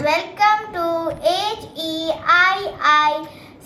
welcome to HEII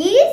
20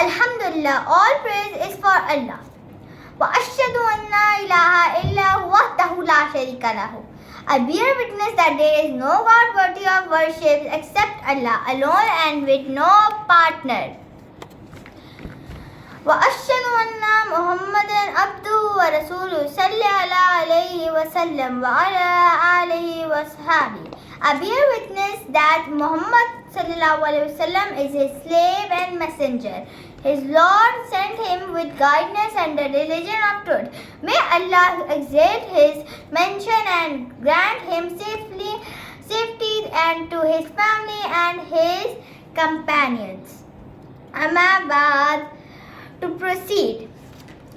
Alhamdulillah, all praise is for Allah. Wa ashhadu an la ilaha illa huwa wahdahu la sharika lahu. I bear witness that there is no God worthy of worship except Allah alone and with no partner. Wa ashhadu anna Muhammadan abduhu wa rasuluhu sallallahu alayhi wa sallam wa ala alihi wa sahbihi. I bear witness that Muhammad sallallahu alaihi wasallam is his slave and messenger. His Lord sent him with guidance and the religion of truth. May Allah exalt his mention and grant him safety and to his family and his companions. Amma baad, to proceed.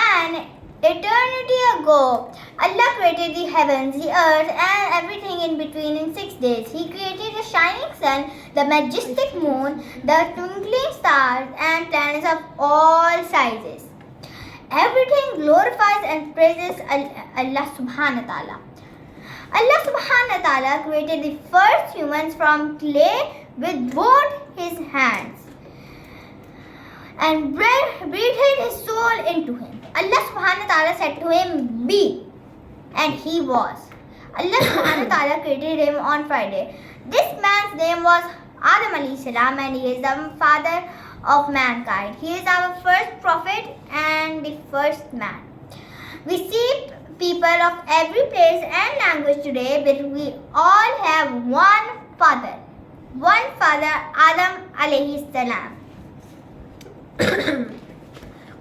And eternity ago, Allah created the heavens, the earth, and everything in between in 6 days. He created the shining sun, the majestic moon, the twinkling stars, and planets of all sizes. Everything glorifies and praises Allah subhanahu wa ta'ala. Allah subhanahu wa ta'ala created the first humans from clay with both his hands and breathed his soul into him. Allah subhanahu wa ta'ala said to him, be, and he was. Allah subhanahu wa ta'ala created him on Friday. This man's name was Adam alayhi salam and he is the father of mankind. He is our first prophet and the first man. We see people of every place and language today, but we all have one father, Adam alayhi salam.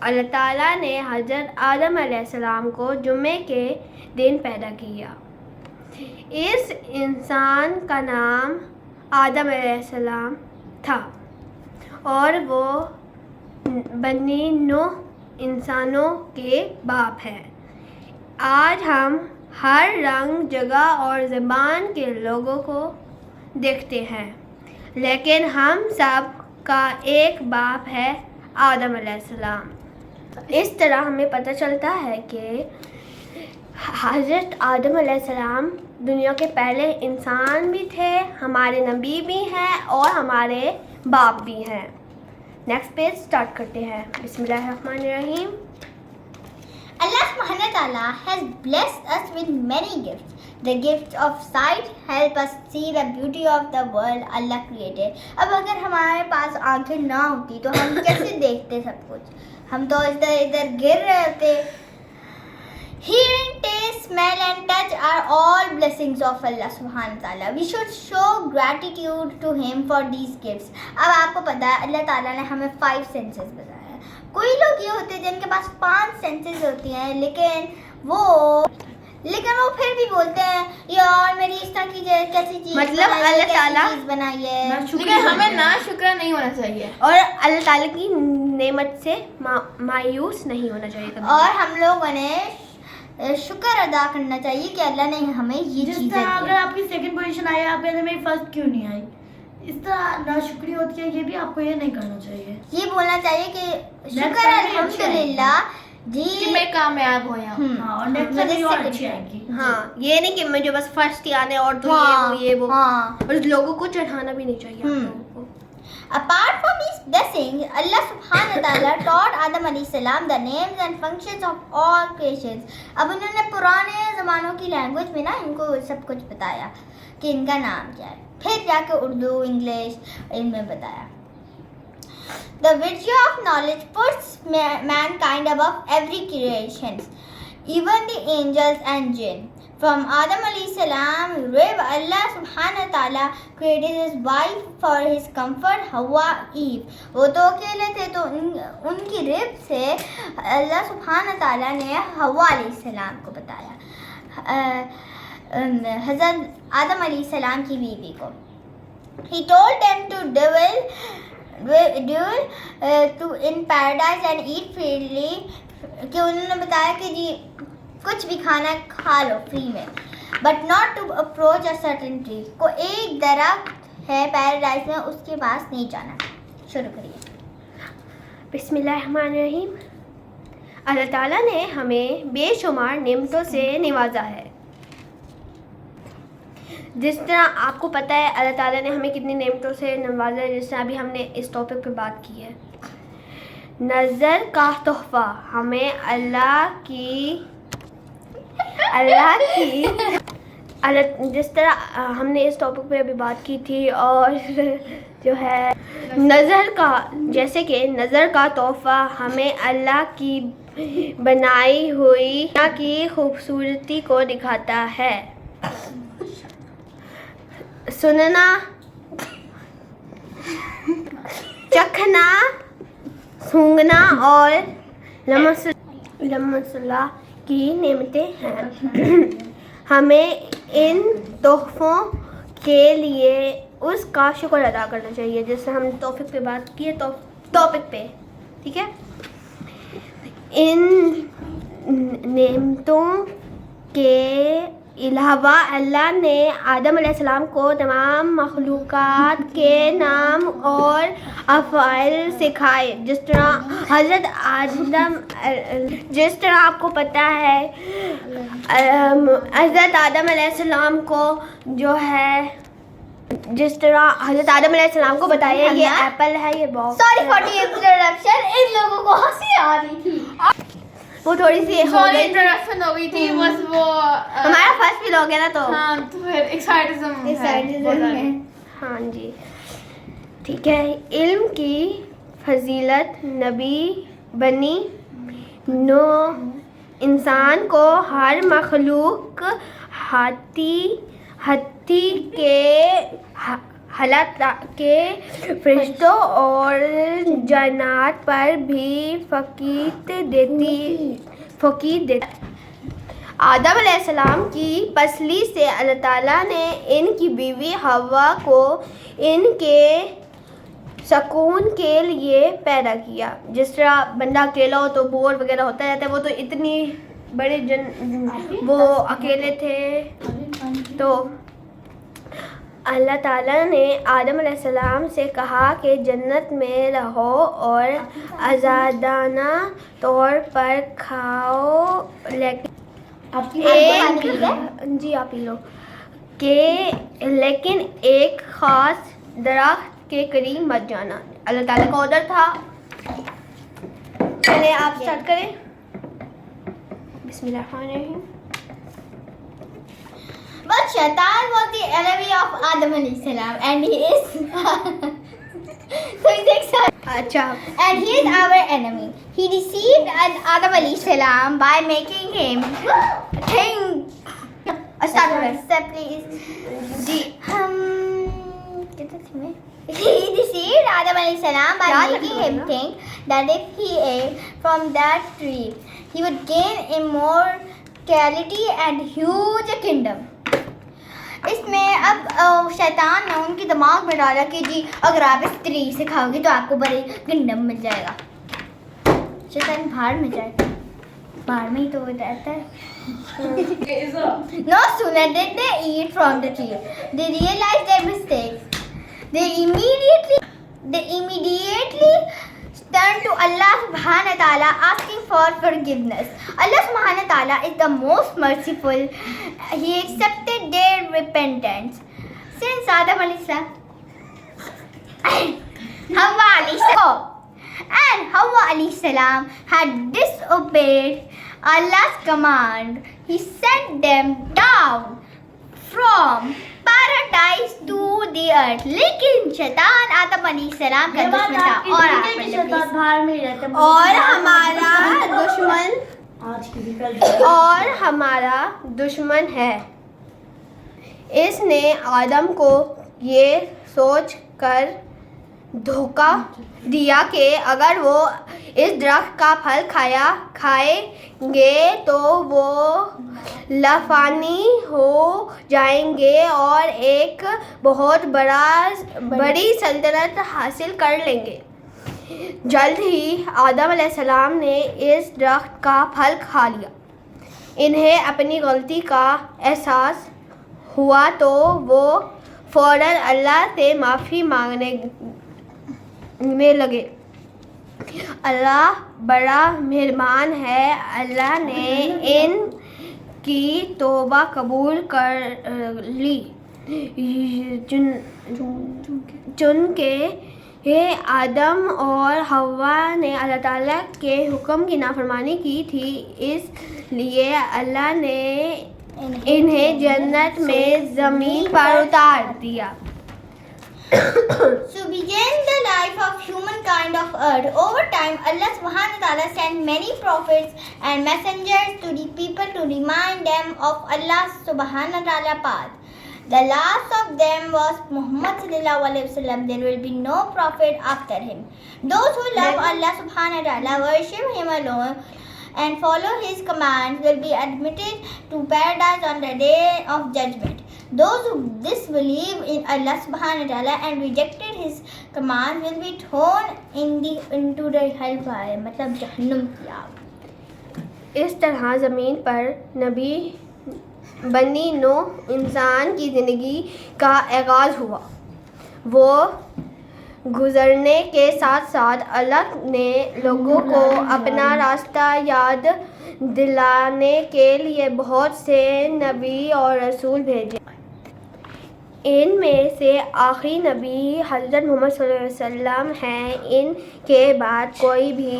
اللہ تعالیٰ نے حضرت آدم علیہ السلام کو جمعے کے دن پیدا کیا. اس انسان کا نام آدم علیہ السلام تھا اور وہ بنی نوح انسانوں کے باپ ہے. آج ہم ہر رنگ، جگہ اور زبان کے لوگوں کو دیکھتے ہیں، لیکن ہم سب کا ایک باپ ہے، آدم علیہ السلام. اس طرح ہمیں پتہ چلتا ہے کہ حضرت آدم علیہ السلام دنیا کے پہلے انسان بھی تھے، ہمارے نبی بھی ہیں اور ہمارے باپ بھی ہیں. نیکسٹ پیج سٹارٹ کرتے ہیں. بسم اللہ الرحمن الرحیم. Allah subhanahu wa ta'ala has blessed us with many gifts. The gift of sight help us see the beauty of the world Allah created. اب اگر ہمارے پاس آنکھیں نہ ہوتی تو ہم کیسے دیکھتے سب کچھ؟ ہم تو ادھر ادھر گر رہے ہوتے. Hearing, taste, smell and touch are all blessings of Allah subhanahu wa ta'ala. We should show gratitude to him for these gifts. اب آپ کو پتا ہے اللہ تعالیٰ نے ہمیں 5 senses بتایا. کوئی لوگ یہ ہوتے ہیں جن کے پاس 5 senses ہوتی ہیں لیکن وہ پھر بھی بولتے ہیں یار میری اس طرح کی کیسی چیز مطلب اللہ تعالیٰ بنائی ہے. لیکن ہمیں نا شکر نہیں ہونا چاہیے اور اللہ تعالیٰ کی نعمت سے مایوس نہیں ہونا چاہیے کبھی. اور ہم لوگوں نے شکر ادا کرنا چاہیے کہ اللہ نے ہمیں یہ جس چیزیں طرح دی. اگر آپ کی سیکنڈ پوزیشن آئی آپ کہتے ہیں میری فرسٹ کیوں نہیں آئی، اس طرح ناشکری ہوتی ہے. یہ بھی آپ کو یہ نہیں کرنا چاہیے. یہ بولنا چاہیے کہ شکر الحمدللہ جی کہ میں کامیاب ہو یہاں. ہاں اور نیکسٹ ٹائم اور اچھی آئے گی. ہاں یہ نہیں کہ مجھے بس فرسٹ ہی آنے اور تو یہ وہ اور لوگوں کو چڑھانا بھی نہیں چاہیے آپ لوگوں کو. Apart from these blessings, Allah subhanahu wa ta'ala taught Adam alayhi salam the names and functions of all creations. اب انہوں نے پرانے زمانوں کی لینگویج میں نا ان کو سب کچھ بتایا کہ ان کا نام کیا ہے، پھر جا کے اردو، انگلش ان میں بتایا. The virtue of knowledge puts mankind above every creation, even the angels and jinn. From Adam alayhi salam, rib Allah subhanahu wa ta'ala created his wife for his comfort, Hawa Eve. وہ تو اکیلے تھے تو ان کی رب سے اللہ سبحانہ تعالیٰ نے ہوا علیہ السلام کو بتایا، حضرت آدم علیہ السلام کی بیوی کو. He told them to dwell in paradise and eat freely. کہ انہوں نے بتایا کہ جی کچھ بھی کھانا کھا لو فری میں، but not to approach a certain tree. کو ایک درخت ہے پیراڈائز میں اس کے پاس نہیں جانا. شروع کریے. بسم اللہ الرحمن الرحیم. اللہ تعالیٰ نے ہمیں بے شمار نعمتوں سے نوازا ہے. جس طرح آپ کو پتہ ہے اللہ تعالیٰ نے ہمیں کتنی نعمتوں سے نوازا ہے. جس طرح ابھی ہم نے اس ٹاپک پہ بات کی ہے، نظر کا تحفہ. ہمیں جس طرح ہم نے اس ٹاپک پہ ابھی بات کی تھی، اور جو ہے نظر کا، جیسے کہ نظر کا تحفہ ہمیں اللہ کی بنائی ہوئی کی خوبصورتی کو دکھاتا ہے. سننا، چکھنا، سونگھنا اور لمس اللہ کی نعمتیں ہیں. ہمیں ان تحفوں کے لیے اس کا شکر ادا کرنا چاہیے. جس سے ہم ٹاپک پہ بات کی ہے، ٹاپک پہ ٹھیک ہے. ان نعمتوں کے علاوہ اللہ نے آدم علیہ السلام کو تمام مخلوقات کے نام اور افعال سکھائے. جس طرح آپ کو پتہ ہے حضرت آدم علیہ السلام کو جو ہے، جس طرح حضرت آدم علیہ السلام کو بتایا یہ ایپل ہے، یہ box. Sorry for the interruption. ان لوگوں کو ہنسی آ رہی تھی، وہ تھوڑی سی انٹروڈکشن ہو گئی تھی بس. وہ ہمارا فرسٹ بھی ہو گیا نا تو ہاں تو پھر ایکسائٹزم ہے. ہاں جی ٹھیک ہے. علم کی فضیلت نبی بنی نوح انسان کو ہر مخلوق اللہ کے فرشتوں اور جنات پر بھی فوقیت دیتی۔ آدم علیہ السلام کی پسلی سے اللہ تعالیٰ نے ان کی بیوی حوا کو ان کے سکون کے لیے پیدا کیا۔ جس طرح بندہ اکیلا ہو تو بور وغیرہ ہوتا رہتا ہے، وہ تو اتنی بڑے وہ اکیلے تھے، تو اللہ تعالیٰ نے آدم علیہ السلام سے کہا کہ جنت میں رہو اور آزادانہ طور پر کھاؤ، لیکن جی آپ پی لو، لیکن ایک خاص درخت کے قریب مت جانا۔ اللہ تعالیٰ کا آرڈر تھا۔ چلے آپ اسٹارٹ کریں۔ بسم اللہ الرحمن الرحیم۔ But Shaitan was the enemy of Adam alayhi salam, and he is so he's excited. اچھا، And he is our enemy. He deceived Adam alayhi salam by making him think. Start please. G He deceived Adam alayhi salam by making him think that if he ate from that tree, he would gain immortality and huge kingdom. اس میں اب شیطان نے ان کے دماغ میں ڈالا کہ جی اگر آپ اس ٹری سے کھاؤ گے تو آپ کو بڑے کنگڈم مل جائے گا۔ شیطان باہر میں جائے گا، باہر میں ہی تو وہ رہتا ہے۔ No sooner did they eat from the tree, they realized their mistakes. They immediately turned to Allah subhanahu wa ta'ala asking for forgiveness. Allah subhanahu wa ta'ala is the most merciful. He accepted their repentance. Since Adam alayhi salam Hawa alayhi salam had disobeyed Allah's command, he sent them down from paradise to the earth. لیکن شیطان آدم علیہ السلام کا دشمن تھا اور ہمارا دشمن ہے۔ اس نے آدم کو یہ سوچ کر دھوکہ دیا کہ اگر وہ اس درخت کا پھل کھائیں گے تو وہ لافانی ہو جائیں گے اور ایک بہت بڑی سلطنت حاصل کر لیں گے۔ جلد ہی آدم علیہ السلام نے اس درخت کا پھل کھا لیا۔ انہیں اپنی غلطی کا احساس ہوا تو وہ فوراً اللہ سے معافی مانگنے میں لگے۔ اللہ بڑا مہربان ہے، اللہ نے ان کی توبہ قبول کر لی، چونکہ آدم اور حوا نے اللہ تعالیٰ کے حکم کی نافرمانی کی تھی، اس لیے اللہ نے انہیں جنت میں زمین پر اتار دیا۔ So began the life of humankind of earth. Over time, Allah subhanahu wa ta'ala sent many prophets and messengers to the people to remind them of Allah subhanahu wa ta'ala path. The last of them was Muhammad sallallahu alaihi wasallam. There will be no prophet after him. Those who love Allah subhanahu wa ta'ala, worship him alone and follow his commands will be admitted to paradise on the day of judgment. Those who disbelieve in Allah subhanahu wa ta'ala and rejected his commands will be thrown into the hellfire, مطلب جہنم کی آگ۔ اس طرح زمین پر نبی بنی نوح انسان کی زندگی کا آغاز ہوا۔ وہ گزرنے کے ساتھ ساتھ اللہ نے لوگوں کو اپنا راستہ یاد دلانے کے لیے بہت سے نبی اور رسول بھیجے۔ ان میں سے آخری نبی حضرت محمد صلی اللہ علیہ وسلم ہیں۔ ان کے بعد کوئی بھی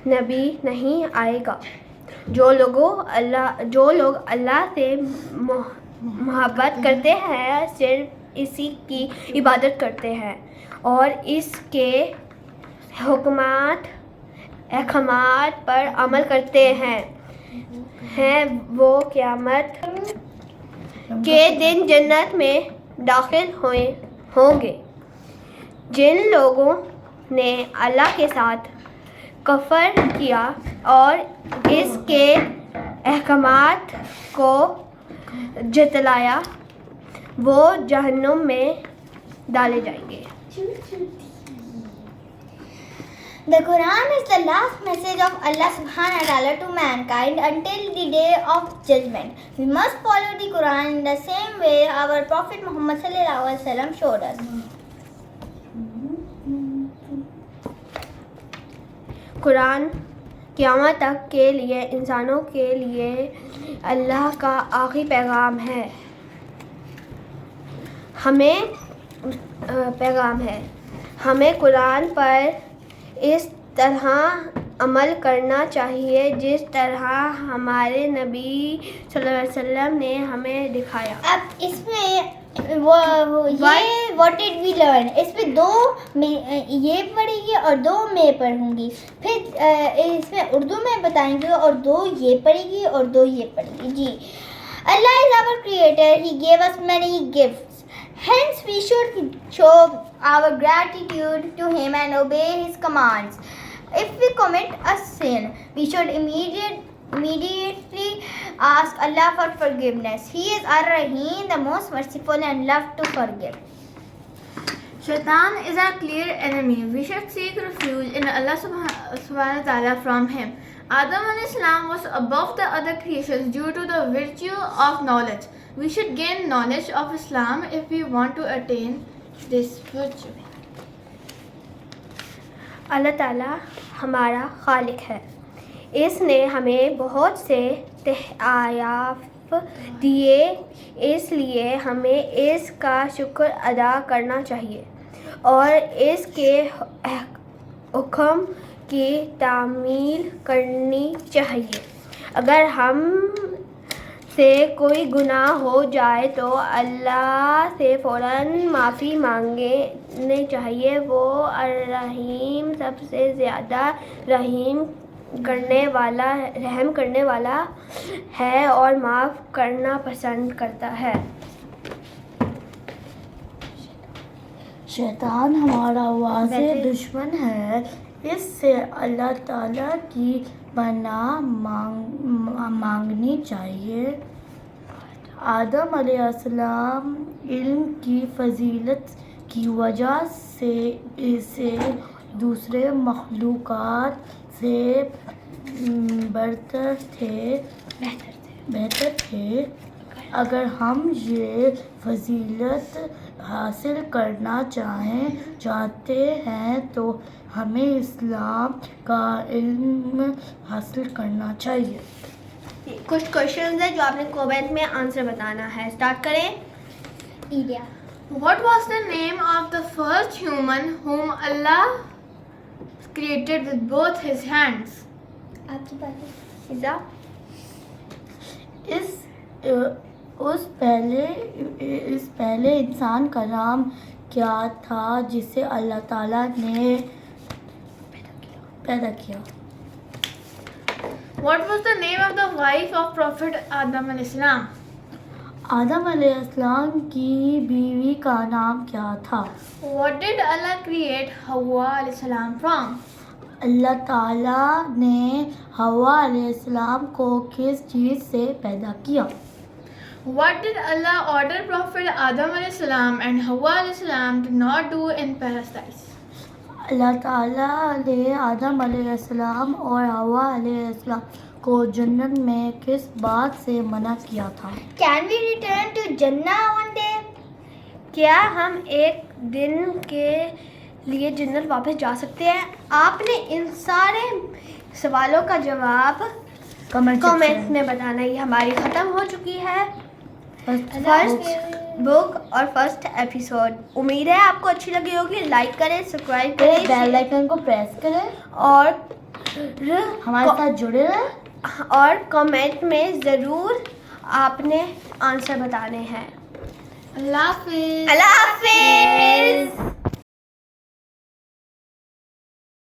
نبی نہیں آئے گا۔ جو لوگ اللہ سے محبت کرتے ہیں صرف اسی کی عبادت کرتے ہیں اور اس کے احکامات پر عمل کرتے ہیں وہ قیامت کے دن جنت میں داخل ہوں گے۔ جن لوگوں نے اللہ کے ساتھ کفر کیا اور اس کے احکامات کو جھٹلایا وہ جہنم میں ڈالے جائیں گے۔ The Quran is the last message of Allah subhanahu wa ta'ala to mankind until the day of judgment. We must follow the Quran in the same way our Prophet Muhammad sallallahu alaihi wasallam showed us. قرآن قیامت تک کے لیے انسانوں کے لیے اللہ کا آخری پیغام ہے۔ ہمیں قرآن پر اس طرح عمل کرنا چاہیے جس طرح ہمارے نبی صلی اللہ علیہ وسلم نے ہمیں دکھایا۔ اب اس میں what did we learn؟ اس میں 2 یہ پڑھے گی اور 2 میں پڑھوں گی، پھر اس میں اردو میں بتائیں گے اور 2 یہ پڑھے گی اور 2 یہ پڑھے گی۔ جی، Allah is our creator. He gave us many gifts. Hence we should show our gratitude to him and obey his commands. If we commit a sin, we should immediately ask Allah for forgiveness. He is Ar-Rahim, the most merciful and love to forgive. Shaitan is our clear enemy. We should seek refuge in Allah subhanahu wa ta'ala from him. Adam alayhi salam was above the other creations due to the virtue of knowledge. We should gain knowledge of Islam if we want to attain this virtue. اللہ تعالیٰ ہمارا خالق ہے، اس نے ہمیں بہت سے تحائف دیے، اس لیے ہمیں اس کا شکر ادا کرنا چاہیے اور اس کے حکم کی تعمیل کرنی چاہیے۔ اگر ہم سے کوئی گناہ ہو جائے تو اللہ سے فوراً معافی مانگنی چاہیے، وہ الرحیم سب سے زیادہ رحم کرنے والا ہے اور معاف کرنا پسند کرتا ہے۔ شیطان ہمارا واضح دشمن ہے، اس سے اللہ تعالیٰ کی پناہ مانگنی چاہیے۔ آدم علیہ السلام علم کی فضیلت کی وجہ سے اسے دوسرے مخلوقات سے بہتر تھے۔ اگر ہم یہ فضیلت حاصل کرنا چاہتے ہیں تو ہمیں اسلام کا علم حاصل کرنا چاہیے۔ کچھ کوشچنز ہیں جو آپ نے کومنٹ میں آنسر بتانا ہے۔ اسٹارٹ کریں۔ Idea, What was the name of the first human whom Allah created with both his hands? آپ کی بات ہے۔ فضا، اس پہلے انسان کا نام کیا تھا جسے اللہ تعالیٰ نے پیدا کیا؟ What was the name of the wife of Prophet Adam alayhi salam? آدم علیہ السلام کی بیوی کا نام کیا تھا؟ What did Allah create Hawa alayhi salam from? اللہ تعالیٰ نے حوا علیہ السلام کو کس چیز سے پیدا کیا؟ What did Allah order Prophet Adam alayhi salam and Hawa alayhi salam to not do in paradise? اللہ تعالیٰ نے آدم علیہ السلام اور حوا علیہ السلام کو جنت میں کس بات سے منع کیا تھا؟ Can we return to Jannah one day؟ کیا ہم ایک دن کے لیے جنت واپس جا سکتے ہیں؟ آپ نے ان سارے سوالوں کا جواب کمنٹ میں بتانا۔ یہ ہماری ختم ہو چکی ہے فرسٹ بک اور فرسٹ ایپیسوڈ۔ امید ہے آپ کو اچھی لگی ہوگی۔ لائک کریں، سبسکرائب کریں، بیل آئیکن کو پریس کریں اور ہمارے ساتھ جڑے رہیں، اور کمنٹ میں ضرور آپ نے آنسر بتانے ہیں۔ Allah Hafiz. اللہ حافظ۔